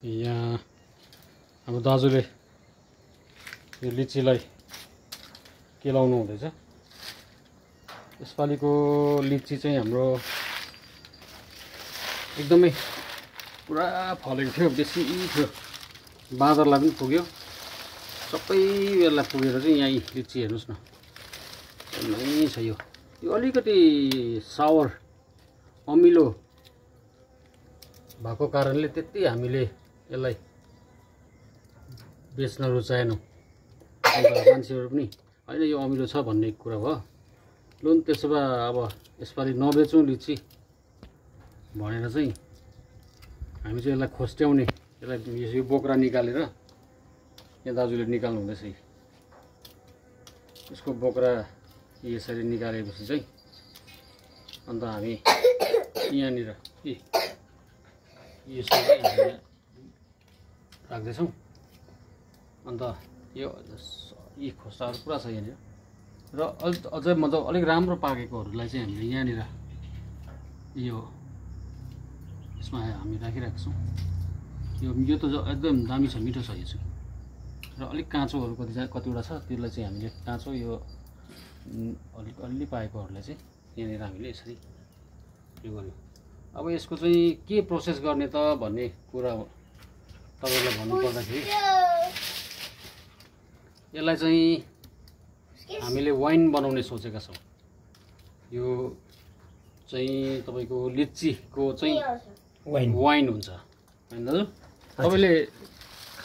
यहाँ हाम्रो दाजुले यो लिचीलाई केलाउनु हुँदैछ। यसपालिको लिची चाहिँ हाम्रो एकदमै पुरा फलेको थियो, बेसी थियो, बाँदरलाई पनि पुग्यो। सबै बेला पुगेर चाहिँ यही लिची हेर्नुहोस् न, एकदमै छ। यो अलिकति सावर अमिलो भएको कारणले त्यति हामीले यसलाई बेच्न रुचाएनौँ। मान्छेहरू पनि होइन यो अमिलो छ भन्ने कुरा भयो। लु त्यसो भए अब यसपालि नबेचौँ लिची भनेर चाहिँ हामी चाहिँ यसलाई खोस्ट्याउने, यसलाई यो बोक्रा निकालेर यहाँ दाजुले निकाल्नु हुँदैछ। यसको बोक्रा यसरी निकालेपछि चाहिँ अन्त हामी यहाँनिर यसो राख्दैछौँ। अन्त यो यी खोस्टाहरू पुरा छ यहाँनिर, र अझै मतलब अलिक राम्रो पाकेकोहरूलाई चाहिँ हामीले यहाँनिर यो यसमा हामी राखिरहेको छौँ। यो त एकदम दामी छ, मिठो छ यो चाहिँ। र अलिक काँचोहरू कतिवटा छ, त्यसलाई चाहिँ हामीले काँचो यो अलि पाएकोहरूलाई चाहिँ यहाँनिर हामीले यसरी यो गर्यौँ। अब यसको चाहिँ के प्रोसेस गर्ने त भन्ने कुरा तपाईँलाई भन्नुपर्दाखेरि यसलाई चाहिँ हामीले वाइन बनाउने सोचेका छौँ। यो चाहिँ तपाईँको लिचीको चाहिँ वाइन हुन्छ होइन दाजु? तपाईँले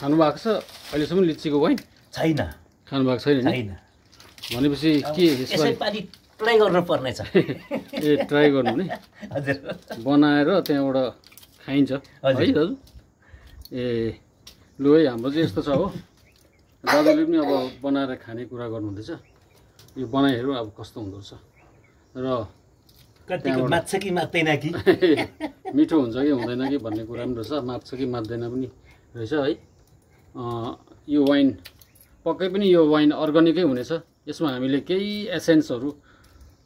खानुभएको छ अहिलेसम्म लिचीको वाइन? छैन, खानुभएको छैन? छैन। भनेपछि के यसपालि ट्राई गर्नु पर्ने छ। ए ट्राई गर्नु नि? हजुर, बनाएर त्यहाँबाट खाइन्छ है दाजु? ए लु है, हाम्रो चाहिँ यस्तो छ हो। दाजुले पनि अब बनाएर खाने कुरा गर्नुहुँदैछ। यो बनाइहेरौँ अब कस्तो हुँदो रहेछ, र कतिको मात्छ कि मात्दैन कि मिठो हुन्छ कि हुँदैन कि भन्ने कुरा पनि रहेछ, मात्छ कि मात्दैन पनि रहेछ है। यो वाइन पक्कै पनि यो वाइन अर्ग्यानिकै हुनेछ। यसमा हामीले केही एसेन्सहरू,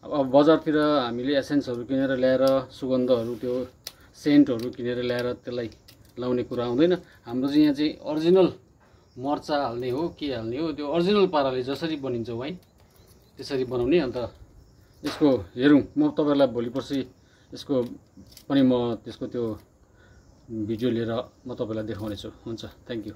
अब बजारतिर हामीले एसेन्सहरू किनेर ल्याएर सुगन्धहरू, त्यो सेन्टहरू किनेर ल्याएर त्यसलाई लाउने कुरा आउँदैन। हाम्रो चाहिँ यहाँ चाहिँ अरिजिनल मर्चा हाल्ने हो, के हाल्ने हो, त्यो अरिजिनल पाराले जसरी बनिन्छ वाइन त्यसरी बनाउने। अन्त यसको हेरौँ, म तपाईँहरूलाई भोलि पर्सि यसको पनि म त्यसको त्यो भिडियो लिएर म तपाईँलाई देखाउनेछु। हुन्छ, थ्याङ्क यू।